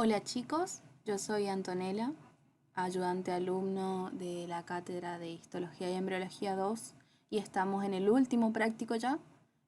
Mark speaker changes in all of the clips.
Speaker 1: Hola chicos, yo soy Antonella, ayudante alumno de la Cátedra de Histología y Embriología 2 y estamos en el último práctico ya,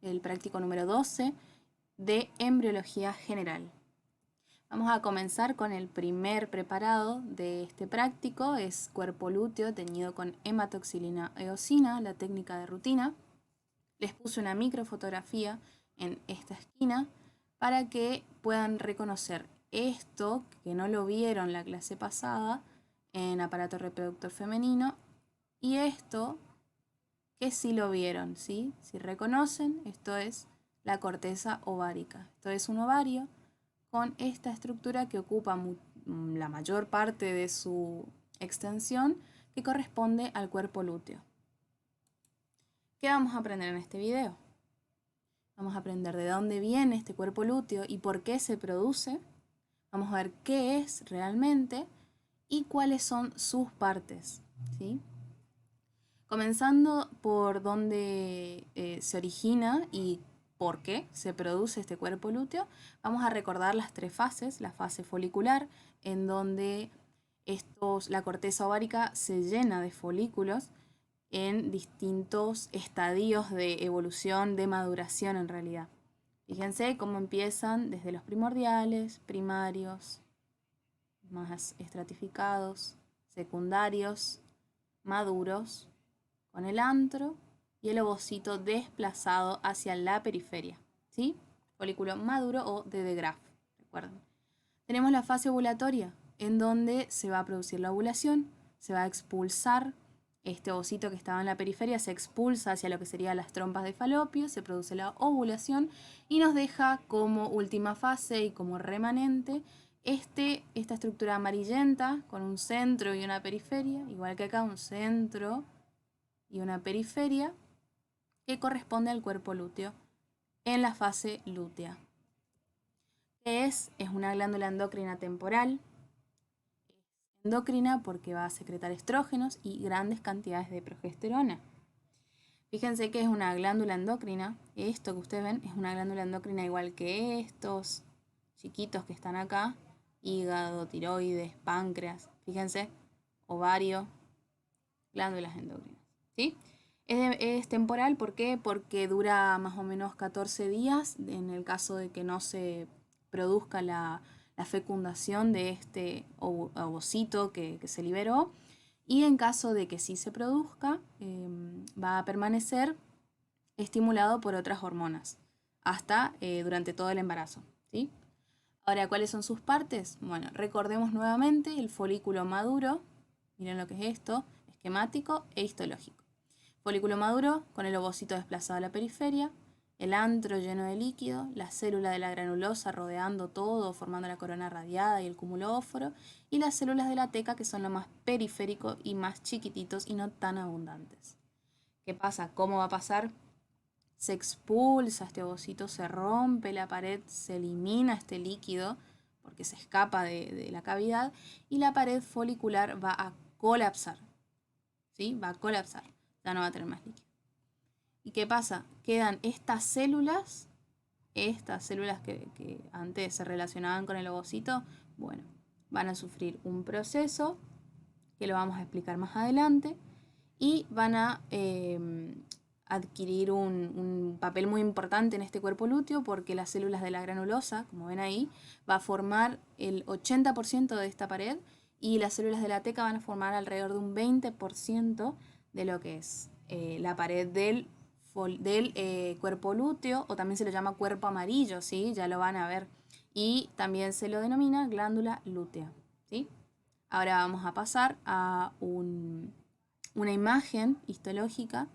Speaker 1: el práctico número 12 de Embriología General. Vamos a comenzar con el primer preparado de este práctico, es cuerpo lúteo teñido con hematoxilina eosina, la técnica de rutina. Les puse una microfotografía en esta esquina para que puedan reconocer esto, que no lo vieron la clase pasada, en aparato reproductor femenino, y esto, que sí lo vieron, ¿sí? Si reconocen, esto es la corteza ovárica. Esto es un ovario con esta estructura que ocupa la mayor parte de su extensión, que corresponde al cuerpo lúteo. ¿Qué vamos a aprender en este video? Vamos a aprender de dónde viene este cuerpo lúteo y por qué se produce. Vamos a ver qué es realmente y cuáles son sus partes, ¿sí? Comenzando por dónde se origina y por qué se produce este cuerpo lúteo, vamos a recordar las tres fases. La fase folicular, en donde la corteza ovárica se llena de folículos en distintos estadios de evolución, de maduración en realidad. Fíjense cómo empiezan desde los primordiales, primarios, más estratificados, secundarios, maduros, con el antro y el ovocito desplazado hacia la periferia, ¿sí? Folículo maduro o de Graf, recuerden. Tenemos la fase ovulatoria, en donde se va a producir la ovulación, se va a expulsar este ovocito que estaba en la periferia, se expulsa hacia lo que serían las trompas de falopio, se produce la ovulación y nos deja como última fase y como remanente esta estructura amarillenta con un centro y una periferia, igual que acá un centro y una periferia, que corresponde al cuerpo lúteo en la fase lútea. ¿Qué es? Es una glándula endocrina temporal. Endocrina porque va a secretar estrógenos y grandes cantidades de progesterona. Fíjense que es una glándula endocrina. Esto que ustedes ven es una glándula endocrina igual que estos chiquitos que están acá. Hígado, tiroides, páncreas. Fíjense, ovario, glándulas endocrinas, ¿sí? Es temporal, ¿por qué? Porque dura más o menos 14 días en el caso de que no se produzca la fecundación de este ovocito que se liberó, y en caso de que sí se produzca, va a permanecer estimulado por otras hormonas hasta durante todo el embarazo, ¿sí? Ahora, ¿cuáles son sus partes? Bueno, recordemos nuevamente el folículo maduro. Miren lo que es esto, esquemático e histológico. Folículo maduro con el ovocito desplazado a la periferia, el antro lleno de líquido, la célula de la granulosa rodeando todo, formando la corona radiada y el cúmulo óforo, y las células de la teca, que son lo más periférico y más chiquititos y no tan abundantes. ¿Qué pasa? ¿Cómo va a pasar? Se expulsa este ovocito, se rompe la pared, se elimina este líquido porque se escapa de la cavidad y la pared folicular va a colapsar, ¿sí? Va a colapsar, ya no va a tener más líquido. ¿Y qué pasa? Quedan estas células que antes se relacionaban con el ovocito, bueno, van a sufrir un proceso que lo vamos a explicar más adelante y van a adquirir un papel muy importante en este cuerpo lúteo porque las células de la granulosa, como ven ahí, va a formar el 80% de esta pared y las células de la teca van a formar alrededor de un 20% de lo que es la pared del cuerpo lúteo, o también se lo llama cuerpo amarillo, ¿sí? Ya lo van a ver. Y también se lo denomina glándula lútea, ¿sí? Ahora vamos a pasar a una imagen histológica,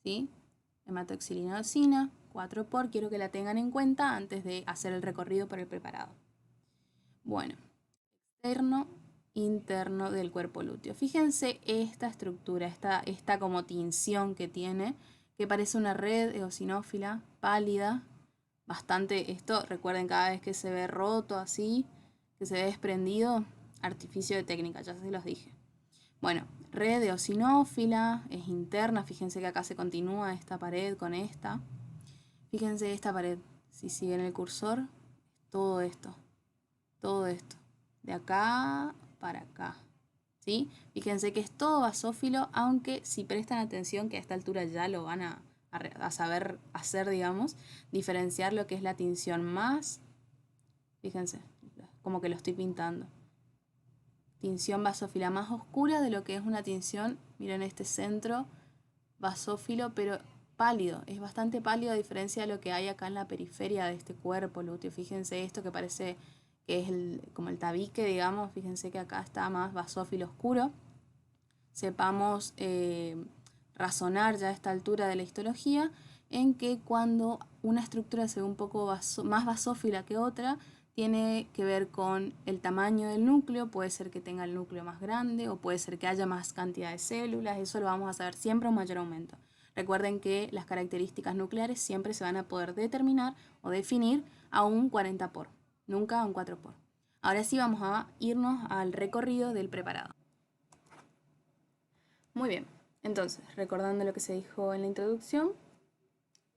Speaker 1: ¿sí? Hematoxilina eosina, 4x, quiero que la tengan en cuenta antes de hacer el recorrido por el preparado. Bueno, externo, interno del cuerpo lúteo. Fíjense esta estructura, esta como tinción que tiene, que parece una red eosinófila pálida, bastante, esto recuerden cada vez que se ve roto así, que se ve desprendido, artificio de técnica, ya se los dije. Bueno, red eosinófila, es interna, fíjense que acá se continúa esta pared con esta. Fíjense esta pared, si siguen el cursor, todo esto, todo esto. de acá para acá, ¿sí? Fíjense que es todo basófilo, aunque si prestan atención que a esta altura ya lo van a saber hacer, digamos, diferenciar lo que es la tinción más, fíjense, como que lo estoy pintando. Tinción basófila más oscura de lo que es una tinción, miren este centro basófilo, pero pálido, es bastante pálido a diferencia de lo que hay acá en la periferia de este cuerpo lúteo. Fíjense esto que parece que es como el tabique, digamos, fíjense que acá está más basófilo oscuro. Sepamos razonar ya a esta altura de la histología en que cuando una estructura se ve un poco más basófila que otra, tiene que ver con el tamaño del núcleo, puede ser que tenga el núcleo más grande o puede ser que haya más cantidad de células, eso lo vamos a saber siempre a un mayor aumento. Recuerden que las características nucleares siempre se van a poder determinar o definir a un 40 por, nunca a un 4 por. Ahora sí vamos a irnos al recorrido del preparado. Muy bien, entonces, recordando lo que se dijo en la introducción,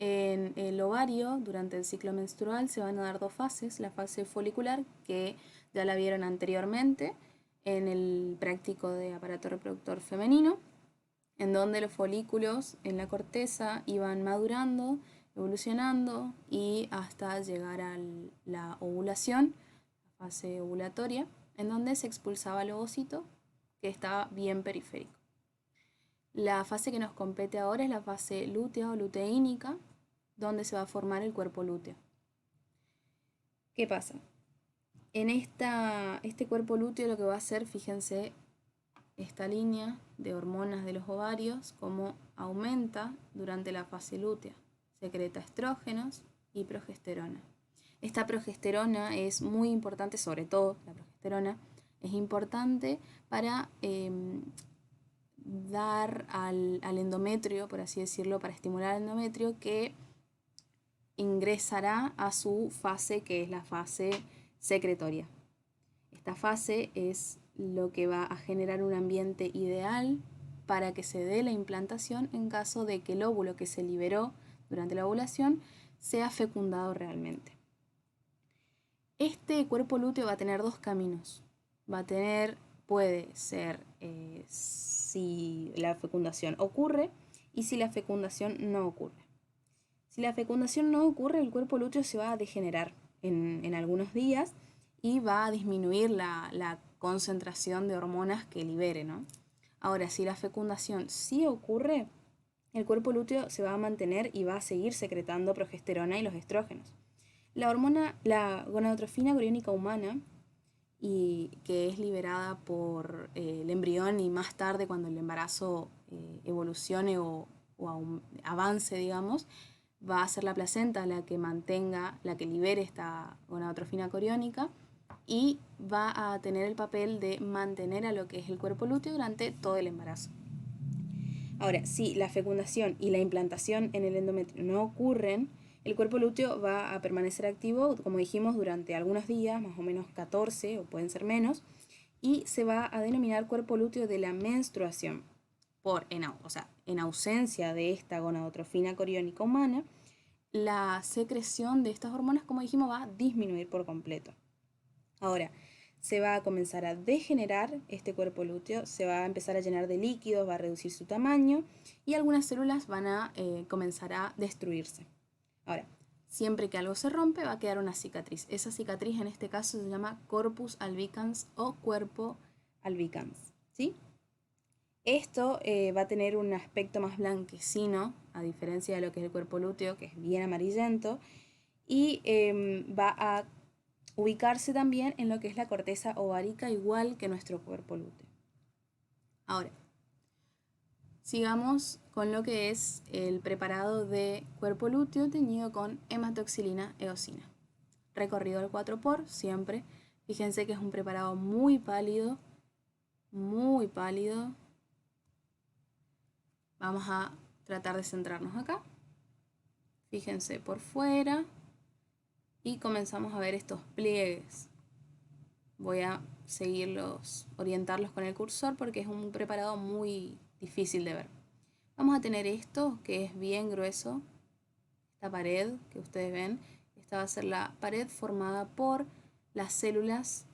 Speaker 1: en el ovario, durante el ciclo menstrual, se van a dar dos fases. La fase folicular, que ya la vieron anteriormente en el práctico de aparato reproductor femenino, en donde los folículos en la corteza iban madurando, evolucionando y hasta llegar a la ovulación, la fase ovulatoria, en donde se expulsaba el ovocito, que estaba bien periférico. La fase que nos compete ahora es la fase lútea o luteínica, donde se va a formar el cuerpo lúteo. ¿Qué pasa? En este cuerpo lúteo lo que va a hacer, fíjense, esta línea de hormonas de los ovarios, cómo aumenta durante la fase lútea. Secreta estrógenos y progesterona. Esta progesterona es muy importante, sobre todo la progesterona, es importante para dar al endometrio, por así decirlo, para estimular al endometrio que ingresará a su fase, que es la fase secretoria. Esta fase es lo que va a generar un ambiente ideal para que se dé la implantación en caso de que el óvulo que se liberó durante la ovulación sea fecundado realmente. Este cuerpo lúteo va a tener dos caminos. Puede ser si la fecundación ocurre y si la fecundación no ocurre. Si la fecundación no ocurre, el cuerpo lúteo se va a degenerar en algunos días y va a disminuir la concentración de hormonas que libere, ¿no? Ahora, si la fecundación sí ocurre, el cuerpo lúteo se va a mantener y va a seguir secretando progesterona y los estrógenos. La gonadotrofina coriónica humana, y que es liberada por el embrión y más tarde cuando el embarazo evolucione o avance, digamos, va a ser la placenta la que libere esta gonadotrofina coriónica y va a tener el papel de mantener a lo que es el cuerpo lúteo durante todo el embarazo. Ahora, si la fecundación y la implantación en el endometrio no ocurren, el cuerpo lúteo va a permanecer activo, como dijimos, durante algunos días, más o menos 14 o pueden ser menos, y se va a denominar cuerpo lúteo de la menstruación. En ausencia de esta gonadotrofina coriónica humana, la secreción de estas hormonas, como dijimos, va a disminuir por completo. Ahora, se va a comenzar a degenerar este cuerpo lúteo, se va a empezar a llenar de líquidos, va a reducir su tamaño y algunas células van a comenzar a destruirse. Ahora, siempre que algo se rompe va a quedar una cicatriz. Esa cicatriz en este caso se llama corpus albicans o cuerpo albicans, ¿sí? Esto va a tener un aspecto más blanquecino, a diferencia de lo que es el cuerpo lúteo, que es bien amarillento, y va a ubicarse también en lo que es la corteza ovárica, igual que nuestro cuerpo lúteo. Ahora, sigamos con lo que es el preparado de cuerpo lúteo teñido con hematoxilina eosina. Recorrido al 4 por siempre. Fíjense que es un preparado muy pálido, muy pálido. Vamos a tratar de centrarnos acá. Fíjense por fuera. Y comenzamos a ver estos pliegues. Voy a orientarlos con el cursor porque es un preparado muy difícil de ver. Vamos a tener esto que es bien grueso, esta pared que ustedes ven. Esta va a ser la pared formada por las células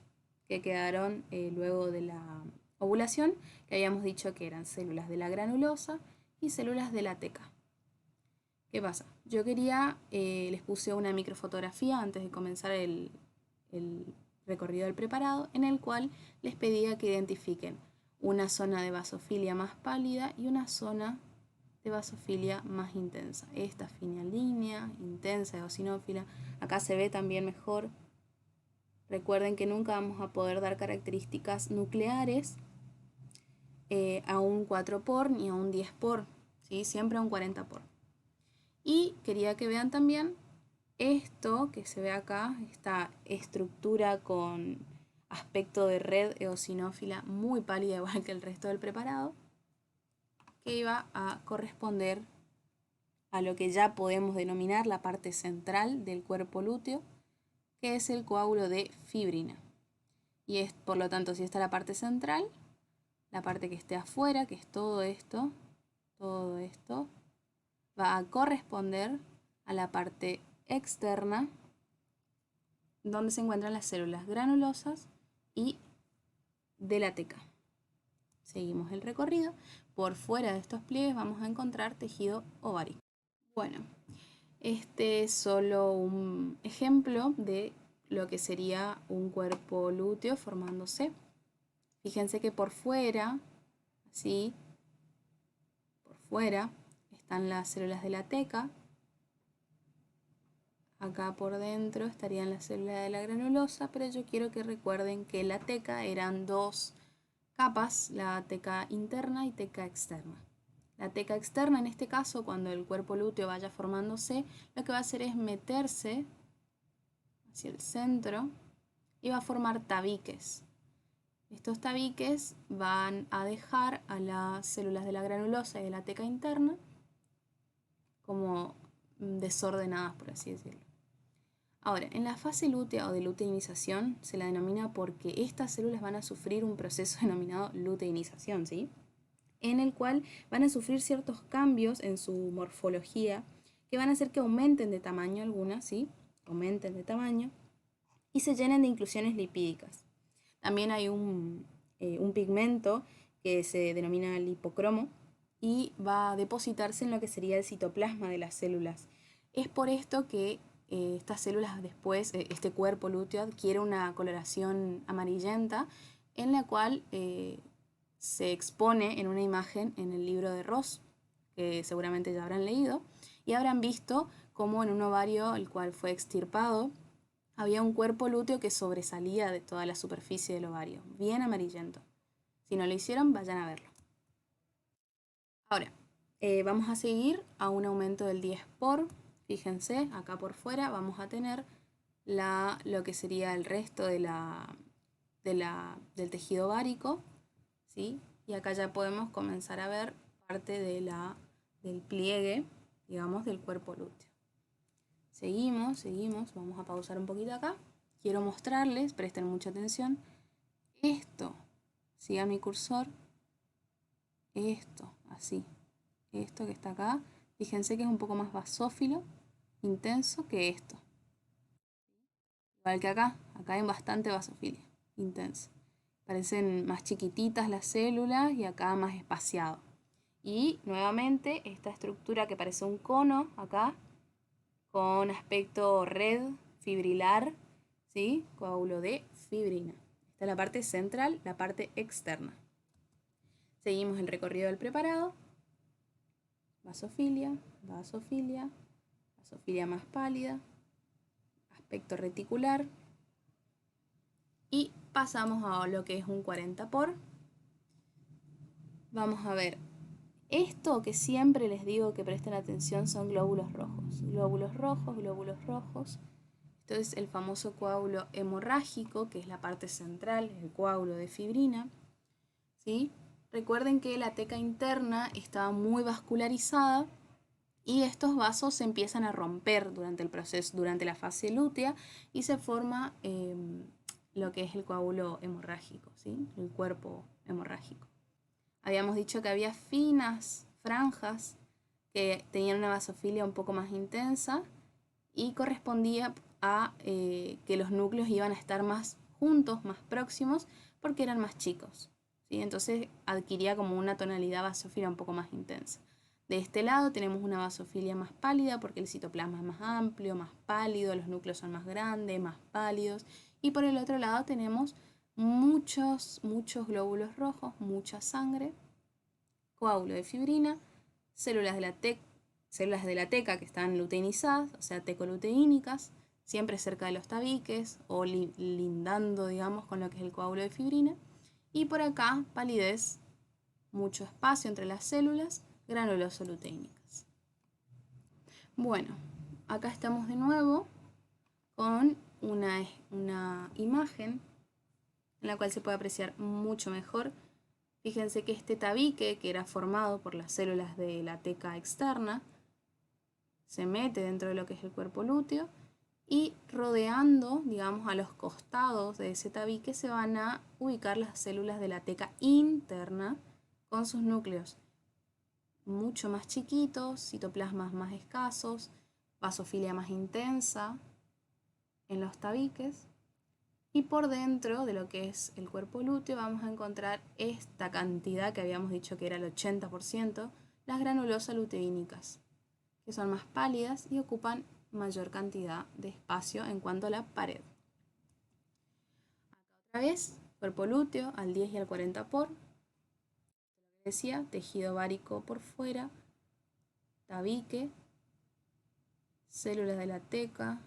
Speaker 1: que quedaron luego de la ovulación, que habíamos dicho que eran células de la granulosa y células de la teca. ¿Qué pasa? Yo les puse una microfotografía antes de comenzar el recorrido del preparado, en el cual les pedía que identifiquen una zona de basofilia más pálida y una zona de basofilia más intensa. Esta fina línea, intensa, eosinófila. Acá se ve también mejor. Recuerden que nunca vamos a poder dar características nucleares a un 4 por ni a un 10 por, ¿sí? Siempre a un 40 por. Y quería que vean también esto que se ve acá, esta estructura con aspecto de red eosinófila muy pálida, igual que el resto del preparado, que iba a corresponder a lo que ya podemos denominar la parte central del cuerpo lúteo, que es el coágulo de fibrina. Y es, por lo tanto, si está la parte central, la parte que esté afuera, que es todo esto, va a corresponder a la parte externa, donde se encuentran las células granulosas y de la teca. Seguimos el recorrido. Por fuera de estos pliegues vamos a encontrar tejido ovárico. Bueno, este es solo un ejemplo de lo que sería un cuerpo lúteo formándose. Fíjense que por fuera, así, por fuera están las células de la teca. Acá por dentro estarían las células de la granulosa, pero yo quiero que recuerden que la teca eran dos capas, la teca interna y teca externa. La teca externa, en este caso, cuando el cuerpo lúteo vaya formándose, lo que va a hacer es meterse hacia el centro y va a formar tabiques. Estos tabiques van a dejar a las células de la granulosa y de la teca interna como desordenadas, por así decirlo. Ahora, en la fase lútea o de luteinización se la denomina porque estas células van a sufrir un proceso denominado luteinización, ¿sí? En el cual van a sufrir ciertos cambios en su morfología que van a hacer que aumenten de tamaño algunas, ¿sí? Aumenten de tamaño y se llenen de inclusiones lipídicas. También hay un pigmento que se denomina lipocromo y va a depositarse en lo que sería el citoplasma de las células. Es por esto que estas células después, este cuerpo lúteo adquiere una coloración amarillenta en la cual se expone en una imagen en el libro de Ross, que seguramente ya habrán leído, y habrán visto cómo en un ovario, el cual fue extirpado, había un cuerpo lúteo que sobresalía de toda la superficie del ovario, bien amarillento. Si no lo hicieron, vayan a verlo. Ahora, vamos a seguir a un aumento del 10 por. Fíjense, acá por fuera vamos a tener lo que sería el resto del tejido ovárico, ¿sí? Y acá ya podemos comenzar a ver parte del pliegue, digamos, del cuerpo lúteo. Seguimos, vamos a pausar un poquito acá. Quiero mostrarles, presten mucha atención, esto, sigan mi cursor, esto, así, esto que está acá, fíjense que es un poco más basófilo, intenso que esto. Igual que acá hay bastante basofilia, intensa. Parecen más chiquititas las células y acá más espaciado. Y nuevamente esta estructura que parece un cono acá, con aspecto red fibrilar, ¿sí? Coágulo de fibrina. Esta es la parte central, la parte externa. Seguimos el recorrido del preparado. Basofilia, basofilia, basofilia más pálida, aspecto reticular. Y pasamos a lo que es un 40 por. Vamos a ver. Esto que siempre les digo que presten atención son glóbulos rojos. Glóbulos rojos, glóbulos rojos. Esto es el famoso coágulo hemorrágico, que es la parte central, el coágulo de fibrina, ¿sí? Recuerden que la teca interna estaba muy vascularizada y estos vasos se empiezan a romper durante el proceso, durante la fase lútea, y se forma lo que es el coágulo hemorrágico, ¿sí? El cuerpo hemorrágico. Habíamos dicho que había finas franjas que tenían una basofilia un poco más intensa y correspondía a que los núcleos iban a estar más juntos, más próximos, porque eran más chicos, ¿sí? Entonces adquiría como una tonalidad basófila un poco más intensa. De este lado tenemos una basofilia más pálida porque el citoplasma es más amplio, más pálido, los núcleos son más grandes, más pálidos. Y por el otro lado tenemos muchos glóbulos rojos, mucha sangre, coágulo de fibrina, células de la teca que están luteinizadas, o sea, tecoluteínicas, siempre cerca de los tabiques o lindando, digamos, con lo que es el coágulo de fibrina. Y por acá, palidez, mucho espacio entre las células, granuloso-luteínicas. Bueno, acá estamos de nuevo con una imagen en la cual se puede apreciar mucho mejor. Fíjense que este tabique, que era formado por las células de la teca externa, se mete dentro de lo que es el cuerpo lúteo y rodeando, digamos, a los costados de ese tabique se van a ubicar las células de la teca interna con sus núcleos mucho más chiquitos, citoplasmas más escasos, basofilia más intensa en los tabiques. Y por dentro de lo que es el cuerpo lúteo vamos a encontrar esta cantidad que habíamos dicho que era el 80%, las granulosas luteínicas, que son más pálidas y ocupan mayor cantidad de espacio en cuanto a la pared. Acá otra vez, cuerpo lúteo al 10 y al 40 por. Decía, tejido ovárico por fuera, tabique, células de la teca,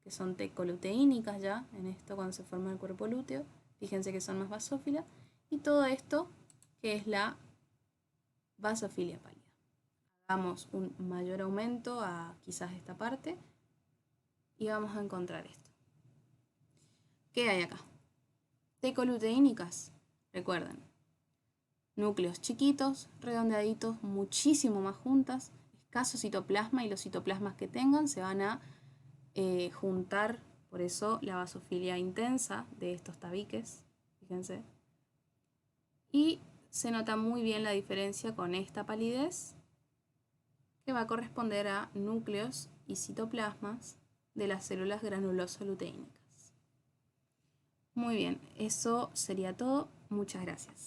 Speaker 1: que son tecoluteínicas ya, en esto cuando se forma el cuerpo lúteo, fíjense que son más basófilas, y todo esto que es la basofilia pálida. Hagamos un mayor aumento a quizás esta parte, y vamos a encontrar esto. ¿Qué hay acá? Tecoluteínicas, recuerden, núcleos chiquitos, redondeaditos, muchísimo más juntas, escaso citoplasma y los citoplasmas que tengan se van a juntar, por eso la basofilia intensa de estos tabiques, fíjense. Y se nota muy bien la diferencia con esta palidez que va a corresponder a núcleos y citoplasmas de las células granuloso-luteínicas. Muy bien, eso sería todo. Muchas gracias.